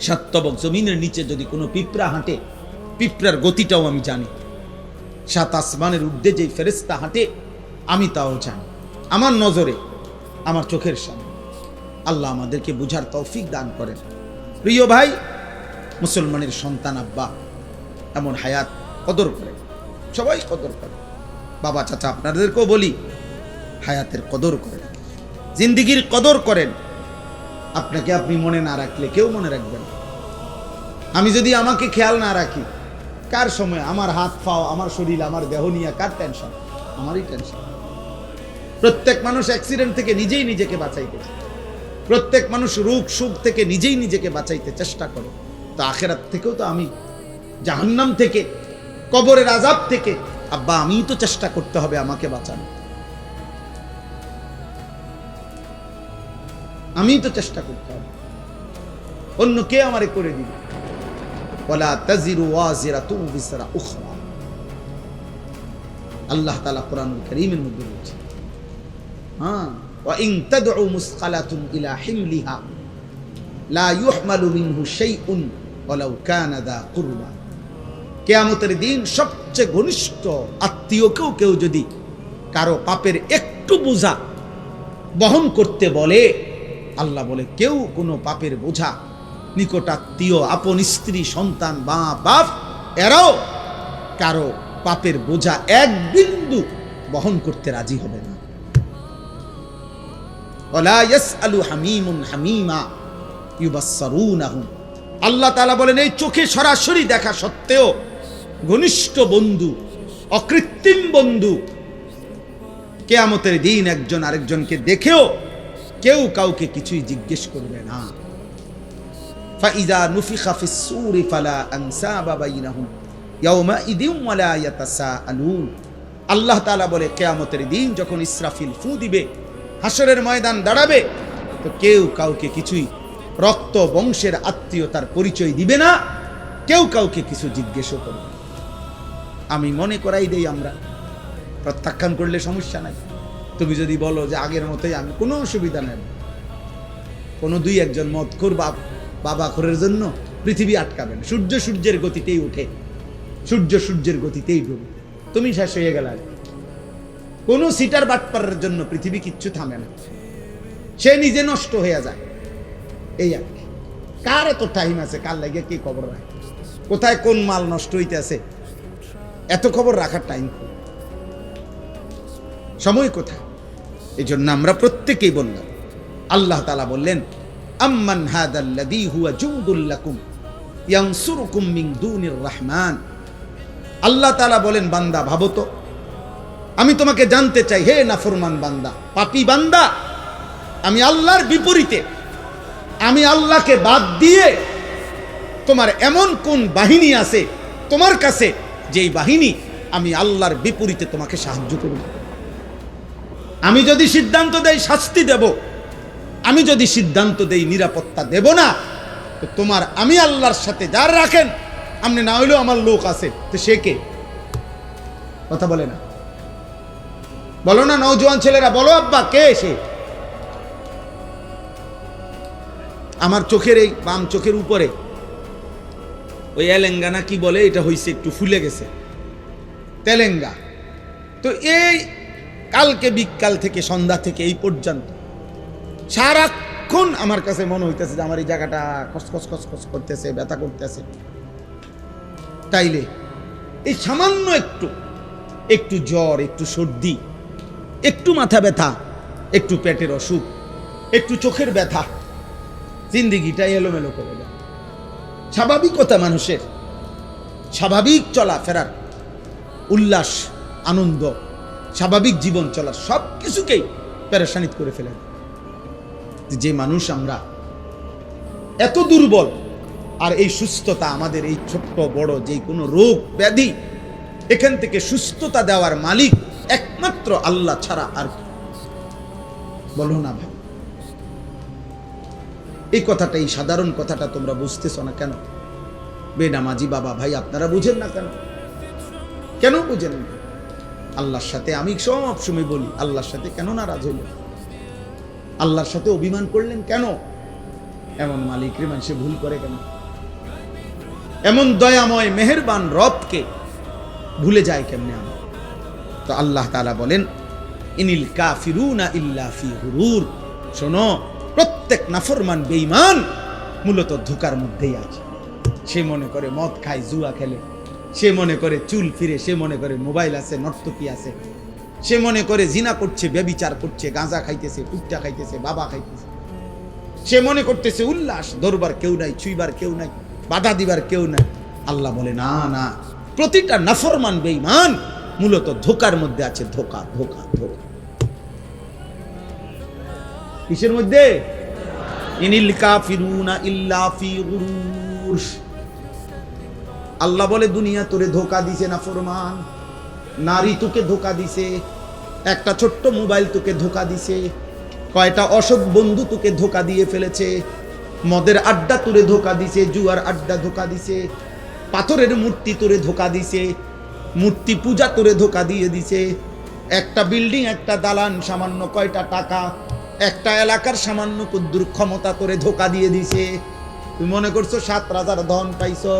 সাতবক জমিনের নিচে যদি কোনো পিঁপড়া হাঁটে, পিঁপড়ার গতিটাও আমি জানি। সাত আসমানের ঊর্ধ্বে যে ফেরেশতা হাঁটে আমি তাও জানি। আমার নজরে, আমার চোখের সামনে। আল্লাহ আমাদেরকে বুঝার তৌফিক দান করেন। প্রিয় ভাই, মুসলমানের সন্তান আব্বা এমন হায়াত কদর করে, সবাই কদর করে। বাবা চাচা আপনাদেরকেও বলি, হায়াতের কদর করেন, জিন্দিগির কদর করেন। আপনাকে আপনি মনে না রাখলে কেউ মনে রাখবে না। আমি যদি আমাকে খেয়াল না রাখি, কার সময় আমার হাত পাও, আমার শরীর, আমার দেহ নিয়ে কার টেনশন? আমারই টেনশন। প্রত্যেক মানুষ অ্যাক্সিডেন্ট থেকে নিজেই নিজেকে বাঁচাইতেছে, প্রত্যেক মানুষ রোগ সুখ থেকে নিজেই নিজেকে বাঁচাইতে চেষ্টা করে। তো আখেরাত থেকেও তো আমি, জাহান্নাম থেকে, কবরের আযাব থেকে আব্বা আমিই তো চেষ্টা করতে হবে আমাকে বাঁচানো, আমিই তো চেষ্টা করতে হবে, অন্য কে আমারে করে দিবে? ওয়ালা তাজিরু ওয়াজিরাতুন বিজরা উখরা। আল্লাহ তাআলা কোরআনুল কারীমের মধ্যে বলছেন, ওয়া ইন তাদউ মুসকালাতুন ইলা হিমলিহা লা ইউহমালু মিনহু শাইউন ওয়ালাউ কানা দা কুরবা। কিয়ামতের দিন সবচেয়ে ঘনিষ্ঠ আত্মীয়কেও কেউ যদি কারো পাপের একটু বোঝা বহন করতে বলে, আল্লাহ বলে কেউ কোনো পাপের বোঝা, নিকটাত্মীয়, আপন স্ত্রী, সন্তান, মা বাপ, এরাও কারো পাপের বোঝা এক বিন্দু বহন করতে রাজি হবে না। ওয়ালা ইয়াসআলু হামীমুন হামীমা ইউবাসসারুনাহুম আল্লাহ তাআলা বলেন এই চোখে সরাসরি দেখা সত্ত্বেও ঘনিষ্ঠ বন্ধু, অকৃত্রিম বন্ধু, কিয়ামতের দিন একজন আরেকজনকে দেখেও কেউ কাউকে কিছুই জিজ্ঞেস করবে না। ফাইযা নুফিখা ফিস সূরি ফালা আনসাবা বাইনাহুম ইয়াওমাইযিন ওয়ালা ইয়াতাসাআলুন। আল্লাহ তাআলা বলে কিয়ামতের দিন যখন ইসরাফিল ফু দিবে, হাসরের ময়দান দাঁড়াবে, তো কেউ কাউকে কিছুই রক্ত বংশের আত্মীয়তার পরিচয় দিবে না, কেউ কাউকে কিছু জিজ্ঞেসও করবে না। আমি মনে করাই দেই, আমরা প্রত্যাখ্যান করলে সমস্যা নাই। তুমি যদি বলো যে আগের মতোই, আমি কোনো অসুবিধা নেই। কোনো দুই একজন মদখোর বাবা খোরের জন্য পৃথিবী আটকাবে না। সূর্য সূর্যের গতিতেই উঠে, সূর্য সূর্যের গতিতেই ডুবে, তুমি শেষ হয়ে গেল। কোনো সিটার বাটপারের জন্য পৃথিবী কিচ্ছু থামে না, সে নিজে নষ্ট হয়ে যায়। এই আর কি। কার এত টাইম আছে কার লাগে কি খবর রাখে, কোথায় কোন মাল নষ্ট হইতে আছে, এত খবর রাখার টাইম, সময় কোথায়? এই জন্য আমরা প্রত্যেকেই বললাম, আল্লাহ তাআলা বললেন আম্মান হাদাল্লাযী হুয়া জুনদুল লাকুম ইয়ানসুরুকুম মিন দুনির রহমান। আল্লাহ তাআলা বলেন, বান্দা ভাবো তো, আমি তোমাকে জানতে চাই, হে নাফরমান বান্দা, পাপী বান্দা, আমি আল্লাহর বিপরীতে, আমি আল্লাহকে বাদ দিয়ে তোমার এমন কোন বাহিনী আছে তোমার কাছে, যেই বাহিনী আমি আল্লাহর বিপরীতে তোমাকে সাহায্য করব। আমি যদি সিদ্ধান্ত দেই শাস্তি দেব, আমি যদি সিদ্ধান্ত দেই নিরাপত্তা দেব না, তো তোমার আমি আল্লাহর সাথে যার রাখেন, আপনি না হইলেও আমার লোক আছে, তো সে কে? কথা বলে না, বলো না নওজোয়ান ছেলেরা, বলো আব্বা কে সে? আমার চোখের এই বাম চোখের উপরে ওই এলেঙ্গানা কি বলে, এটা হইছে একটু ফুলে গেছে, তেলেঙ্গা। তো এই কালকে বিকাল থেকে সন্ধ্যা থেকে এই পর্যন্ত সারাক্ষণ আমার কাছে মনে হইতেছে যে আমার এই জায়গাটা খসখস খসখস করতেছে, ব্যথা করতেছে। তাইলে এই সামান্য একটু জ্বর, একটু সর্দি, একটু মাথা ব্যথা, একটু পেটের অসুখ, একটু চোখের ব্যথা, জিন্দিগিটা এলোমেলো করে দেয়। স্বাভাবিকতা মানুষের, স্বাভাবিক চলাফেরার, উল্লাস, আনন্দ, স্বাভাবিক জীবন চলার সব কিছুকেই পেরেশানিত করে ফেলে। যে মানুষ আমরা এত দুর্বল, আর এই সুস্থতা আমাদের, এই ছোট্ট বড় যে কোনো রোগ ব্যাধি, এখান থেকে সুস্থতা দেওয়ার মালিক একমাত্র আল্লাহ ছাড়া আর কি? বলো না ভাই, এই কথাটা, এই সাধারণ কথাটা তোমরা বুঝতেছ না কেন? বেনামাজি বাবা ভাই আপনারা বুঝেন না কেন? কেন বুঝেন না? আল্লাহর সাথে আমি সব সময় বলি, আল্লাহর সাথে কেন নারাজ হইল? আল্লাহর সাথে অভিমান করলেন কেন? এমন মালিকরে মানুষে ভুল করে কেন? এমন দয়াময় মেহেরবান রবকে ভুলে যায় কেমনে? আমি তো আল্লাহ তাআলা বলেন, ইনিল কাফিরুনা ইল্লা ফি গুরুর। শোনো, প্রত্যেক নাফরমান বেঈমান মূলত ধোঁকার মধ্যেই আছে। সে মনে করে মদ খায়, জুয়া খেলে, সে মনে করে চুল ফিরে, সে মনে করে মোবাইল আছে, নর্তকী আছে, সে মনে করে জিনা করছে, ব্যভিচার করছে, গাঁজা খাইতেছে, কুত্তা খাইতেছে, বাবা খাইতেছে, সে মনে করতেছে উল্লাস, ধরবার কেউ নাই, ছুঁইবার কেউ নাই, বাধা দিবার কেউ নাই। আল্লাহ বলে না না, প্রতিটা নাফরমান বেঈমান মূলত ধোঁকার মধ্যে আছে। ধোঁকা ধোঁকা ধোঁকা কিসের মধ্যে? ইনিল কাফিরুনা ইল্লা ফি গুরুর। আল্লাহ বলে দুনিয়া তোরে ধোঁকা দিছে নাফরমান, নারী তোকে ধোঁকা দিছে, একটা ছোট্ট মোবাইল তোকে ধোঁকা দিছে, কয়টা অসৎ বন্ধু তোকে ধোঁকা দিয়ে ফেলেছে, মদের আড্ডা তোরে ধোঁকা দিছে, জুয়ার আড্ডা ধোঁকা দিছে, পাথরের মূর্তি তোরে ধোঁকা দিছে, মূর্তি পূজা তোরে ধোঁকা দিয়ে দিছে, একটা বিল্ডিং, একটা দালান, সামান্য কয়টা টাকা, একটা এলাকার সামান্য কুদ্দুর ক্ষমতা তোরে ধোঁকা দিয়ে দিছে। তুমি মনে করছো 7 রাজার ধন পাইছো,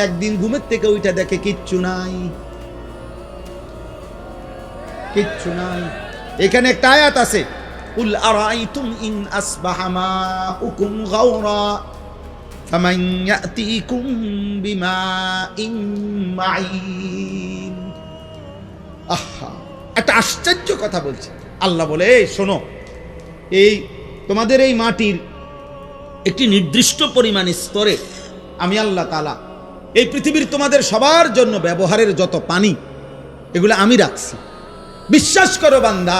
একদিন ঘুমের থেকে ওইটা দেখে কিচ্ছু নাই, কিচ্ছু নাই। এখানে একটা আয়াত আছে, কুল আরাইতুম ইন আসবাহা মাউকুম গাওরা ফামান ইয়াতিকুম বিমাইন মাইন। আহা, একটা আশ্চর্য কথা বলছে আল্লাহ। বলে শোনো, এই তোমাদের এই মাটির একটি নির্দিষ্ট পরিমাণ স্তরে আমি আল্লাহ তাআলা এই পৃথিবীর তোমাদের সবার জন্য ব্যবহারের যত পানি এগুলো আমি রাখছি। বিশ্বাস করো বান্দা,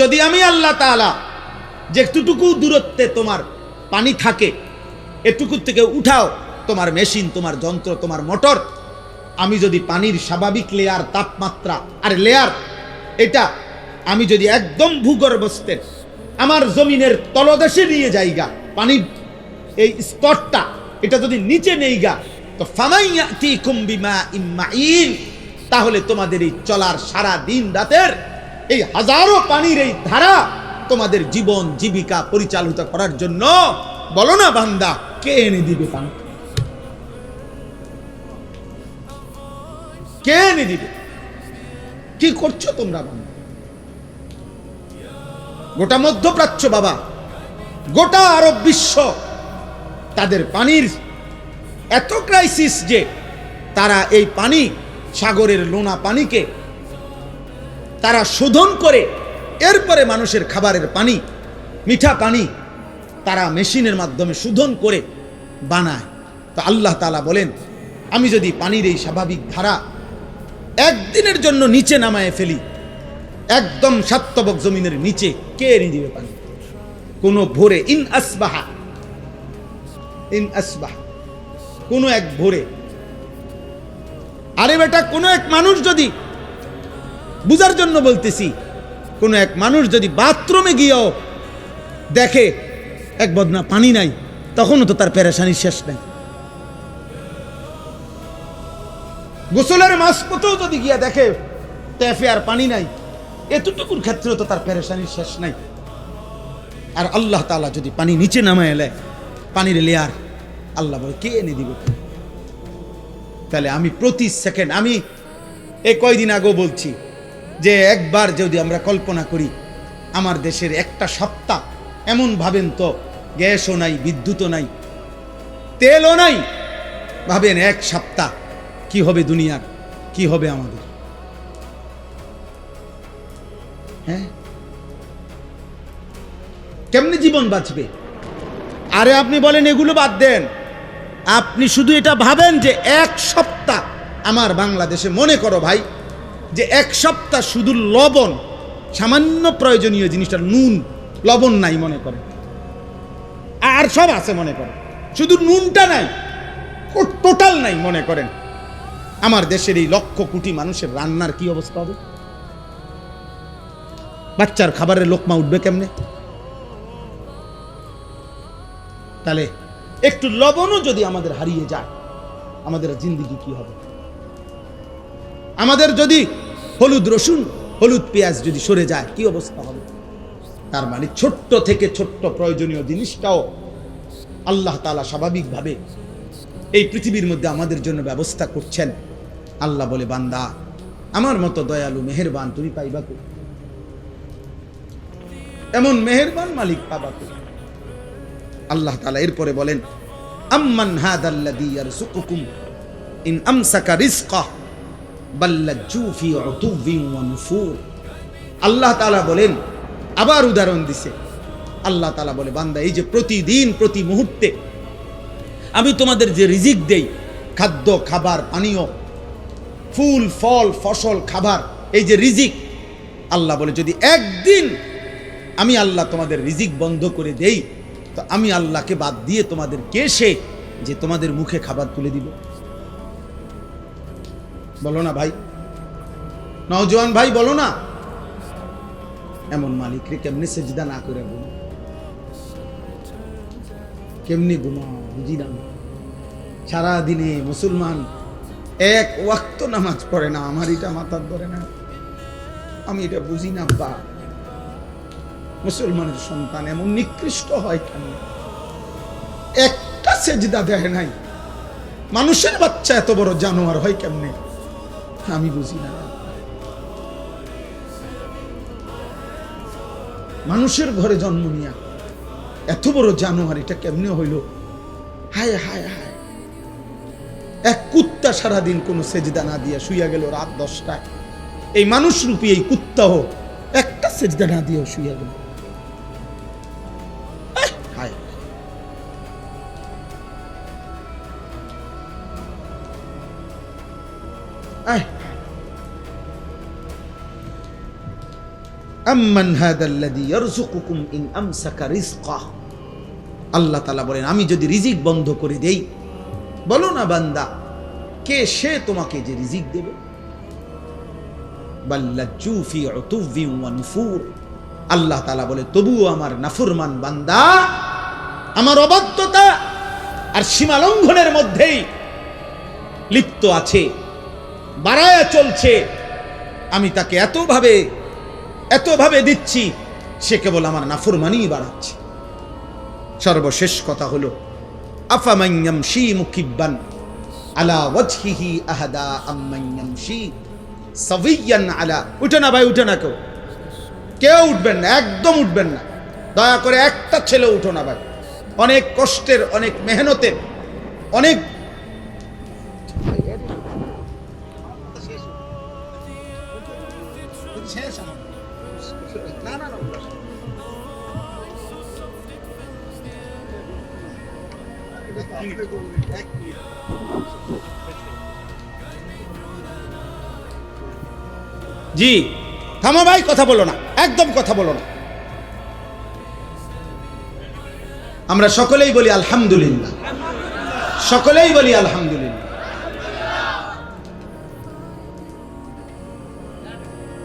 যদি আমি আল্লাহ তাআলা যেটুকু দূরত্বে তোমার পানি থাকে এটুকু থেকে উঠাও তোমার মেশিন, তোমার যন্ত্র, তোমার মোটর, আমি যদি পানির স্বাভাবিক লেয়ার, তাপমাত্রা আর লেয়ার এটা আমি যদি একদম ভূগর্ভস্থের আমার জমিনের তলদেশে নিয়ে যাইগা, পানির এই স্তরটা এটা যদি নিচে নেইগা, তো ফামাইয়াতিকুম বিমাইন মাইন, তাহলে তোমাদের এই চলার সারা দিন রাতের এই হাজারো পানির এই ধারা তোমাদের জীবন জীবিকা পরিচালিত করার জন্য বলো না বান্দা, কে এনে দিবে পানি? কে এনে দিবে? কি করছো তোমরা বান্দা? গোটা মধ্যপ্রাচ্য বাবা, গোটা আরব বিশ্ব, তাদের পানির এত ক্রাইসিস যে তারা এই পানি, সাগরের লোনা পানিকে তারা শোধন করে এরপরে মানুষের খাবারের পানি, মিঠা পানি তারা মেশিনের মাধ্যমে শোধন করে বানায়। তো আল্লাহ তাআলা বলেন, আমি যদি পানির এই স্বাভাবিক ধারা একদিনের জন্য নিচে নামায় ফেলি, একদম সাতবক জমিনের নিচে, কে এনে দিবে পানি? কোন ভোরে ইন আসবাহা কোন এক ভোরে, আরে বেটা, কোন এক মানুষ যদি, বুঝার জন্য বলতেছি, কোন এক মানুষ যদি বাথরুমে গিয়েও দেখে এক বদনা পানি নাই, তখনও তো তার পেরেশানির শেষ নাই। গোসলের মাঝপথেও যদি গিয়া দেখে ট্যাপে আর পানি নাই, এতটুকুর ক্ষেত্রেও তো তার পেরেশানির শেষ নাই। আর আল্লাহ তাআলা যদি পানি নিচে নামায় এলে, পানির লেয়ার, আল্লাহ বলে কে এনে দিবে? তাহলে আমি প্রতি সেকেন্ড, আমি এই কয়দিন আগেও বলছি যে একবার যদি আমরা কল্পনা করি আমার দেশের একটা সপ্তাহ এমন ভাবেন তো, গ্যাসও নাই, বিদ্যুৎও নাই, তেলও নাই, ভাবেন এক সপ্তাহ কি হবে দুনিয়ার, কি হবে আমাদের? হ্যাঁ, কেমনে জীবন বাঁচবে? আরে আপনি বলেন এগুলো বাদ দেন, আপনি শুধু এটা ভাবেন যে এক সপ্তাহ আমার বাংলাদেশে, মনে করো ভাই যে এক সপ্তাহ শুধু লবণ, সামান্য প্রয়োজনীয় জিনিসটা নুন, লবণ নাই মনে করেন, আর সব আছে মনে করেন, শুধু নুনটা নাই, টোটাল নাই মনে করেন, আমার দেশের এই লক্ষ কোটি মানুষের রান্নার কি অবস্থা হবে? বাচ্চার খাবারের লোকমা উঠবে কেমনে? তাহলে একটু লবণও যদি আমাদের হারিয়ে যায়, আমাদের জিন্দেগি কি হবে? আমাদের যদি হলুদ রসুন, হলুদ পেঁয়াজ যদি সরে যায়, কি অবস্থা হবে? তার মানে ছোট্ট থেকে ছোট্ট প্রয়োজনীয় জিনিসটাও আল্লাহ তাআলা স্বাভাবিকভাবে এই পৃথিবীর মধ্যে আমাদের জন্য ব্যবস্থা করছেন। আল্লাহ বলে, বান্দা, আমার মতো দয়ালু মেহেরবান তুমি পাইবা কই? এমন মেহেরবান মালিক পাবা কই? আল্লাহ তাআলা এরপরে বলেন, আম্মান হাদাল্লাযী ইয়ারযুকুকুম ইন আমসাকা রিজকা বাল্লাজ্জু ফি উতুবিন ওয়া নুফুর। আল্লাহ তাআলা বলেন, আবার উদাহরণ দিছে, আল্লাহ তাআলা বলে, বান্দা, এই যে প্রতিদিন প্রতি মুহূর্তে আমি তোমাদের যে রিজিক দেই, খাদ্য, খাবার, পানীয়, ফুল, ফল, ফসল, খাবার, এই যে রিজিক, আল্লাহ বলে যদি একদিন আমি আল্লাহ তোমাদের রিজিক বন্ধ করে দেই, তো আমি আল্লাহকে বাদ দিয়ে তোমাদের কে সে যে তোমাদের মুখে খাবার তুলে দিব? বলো না ভাই, নওজোয়ান ভাই, বলো না। এমন মালিক রে কেমনে সেজদা না করে ঘুমা? কেমনি ঘুমা বুঝি না। সারাদিনে মুসলমান এক ওয়াক্ত নামাজ পড়ে না, আমার এটা মাথার ধরে না, আমি এটা বুঝি না। বা মুসলমানের সন্তান এমন নিকৃষ্ট হয় কেন? একটা সেজদা দেয় নাই। মানুষের বাচ্চা এত বড় জানোয়ার হয় কেমনে? আমি বুঝি না। মানুষের ঘরে জন্ম নিয়া এত বড় জানোয়ার, এটা কেমনে হইল? হায় হায় হায়। এক কুত্তা সারাদিন কোনো সেজদা না দিয়া শুইয়া গেল রাত 10টায়। এই মানুষ রূপী এই কুত্তাও একটা সেজদা না দিয়া শুইয়া গেল। আম্মান হাদাল্লাযী ইয়ারযুকুকুম ইন আমসাকা রিজকাহ, আল্লাহ তাআলা বলেন আমি যদি রিজিক বন্ধ করে দেই, বলো না বান্দা কে সে তোমাকে যে রিজিক দেবে। বাল্লাজ্জু ফি উতুవ్বিন ওয়া নুফুর, আল্লাহ তাআলা বলে তবুও আমার নাফরমান বান্দা আমার অবাধ্যতা আর সীমা লঙ্ঘনের মধ্যেই লিপ্ত আছে, বাড়ায়া চলছে। আমি তাকে এতভাবে দিচ্ছি, সে কেবল আমার নাফরমানিই বাড়াচ্ছে। সর্বশেষ কথা হলো আফামান ইয়ামশি মুকিব্বান আলা ওয়াজহিহি আহাদা আম্মান ইয়ামশি সাবিয়ান আলা। উঠে না ভাই, উঠে না, কেউ উঠবেন না, একদম উঠবেন না, দয়া করে একটা ছেলে উঠো না ভাই। অনেক কষ্টের, অনেক মেহনতের, অনেক জি থামো ভাই, কথা বলো না, একদম কথা বলো না। আমরা সকলেই বলি আলহামদুলিল্লাহ, সকলেই বলি আলহামদুলিল্লাহ।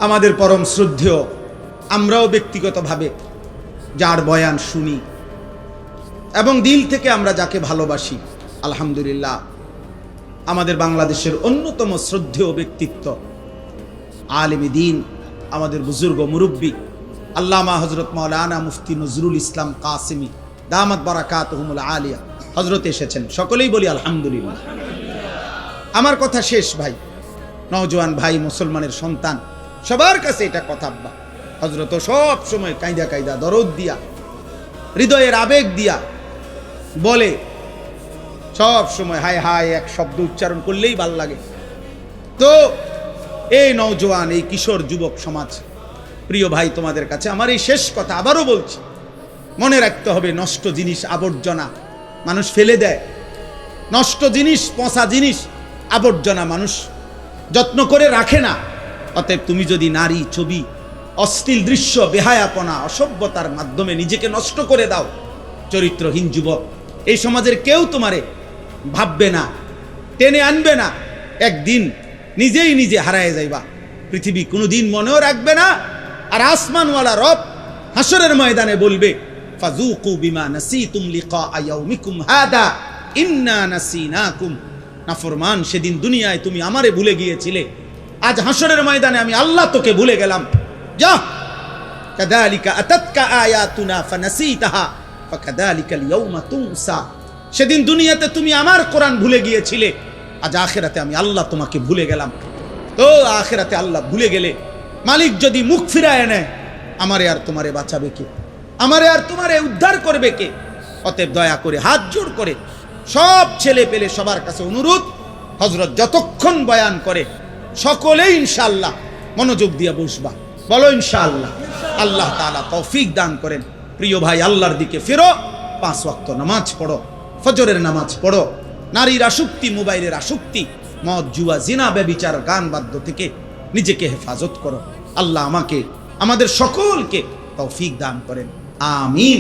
আমাদের পরম শ্রদ্ধেয়, আমরাও ব্যক্তিগতভাবে যার বয়ান শুনি এবং দিল থেকে আমরা যাকে ভালোবাসি, আলহামদুলিল্লাহ আমাদের বাংলাদেশের অন্যতম শ্রদ্ধেয় ব্যক্তিত্ব আলেমে দ্বীন, আমাদের বুজুর্গ মুরব্বী আল্লামা হযরত মাওলানা মুফতি নজরুল ইসলাম কাসেমী দামাত বারাকাতুহুমুল আলিয়া হযরত এসেছেন। সকলেই বলি আলহামদুলিল্লাহ। আমার কথা শেষ ভাই, নওজোয়ান ভাই, মুসলমানের সন্তান, সবার কাছে এটা কথা। আব্বা হযরত সব সময় কাইদা কাইদা দরদ দিয়া, হৃদয়ের আবেগ দিয়া বলে, সব সময় হায় হায় এক শব্দ উচ্চারণ করলেই ভাল লাগে। তো এই নওজোয়ান, এই কিশোর যুবক সমাজ, প্রিয় ভাই, তোমাদের কাছে আমার এই শেষ কথা আবারও বলছি, মনে রাখতে হবে নষ্ট জিনিস, আবর্জনা মানুষ ফেলে দেয়। নষ্ট জিনিস, পচা জিনিস, আবর্জনা মানুষ যত্ন করে রাখে না। অতএব তুমি যদি নারী, ছবি, অশ্লীল দৃশ্য, বেহায়াপনা, অসভ্যতার মাধ্যমে নিজেকে নষ্ট করে দাও, চরিত্রহীন যুবক, এই সমাজের কেউ তোমারে ভাববে না, টেনে আনবে না। একদিন নিজেই নিজে হারায় যাইবা, পৃথিবী কোনোদিন মনেও রাখবে না। আর আসমানওয়ালা রব হাসরের ময়দানে বলবে, ফাযুকু বিমা নাসিতুম লিকা ইয়াউমিকুম হাদা ইন্না নাসিনাকুম। নাফরমান, সেদিন দুনিয়ায় তুমি আমারে ভুলে গিয়েছিলে, আজ হাসরের ময়দানে আমি আল্লাহ তোকে ভুলে গেলাম। যা, কাযালিকা আতাতকা আয়াতুনা ফানাসিতাহা ফাকাযালিকাল ইয়াউমা তুনসা। সেদিন দুনিয়াতে তুমি আমার কোরআন ভুলে গিয়েছিলে, আজ আখিরাতে আমি আল্লাহ তোমাকে ভুলে গেলাম। তো আখিরাতে আল্লাহ ভুলে গেলে মালিক যদি মুখ ফিরায় নেয়, আমারে আর তোমারে বাঁচাবে কে? আমারে আর তোমারে উদ্ধার করবে কে? অতএব দয়া করে হাত জোড় করে সব ছেলে পেলে সবার কাছে অনুরোধ, হযরত যতক্ষণ বয়ান করে সকলেই ইনশাআল্লাহ মনোযোগ দিয়ে বসবা। বলো ইনশাআল্লাহ। আল্লাহ তাআলা তৌফিক দান করেন। প্রিয় ভাই, আল্লাহর দিকে ফিরো, 5 ওয়াক্ত নামাজ পড়ো, ফজরের নামাজ পড়ো, নারীর আসক্তি, মোবাইলের আসক্তি, মদ, জুয়া, জিনা, ব্যভিচার, গান বাদ্য থেকে নিজেকে হেফাজত করো। আল্লাহ আমাকে, আমাদের সকলকে তৌফিক দান করেন। আমিন।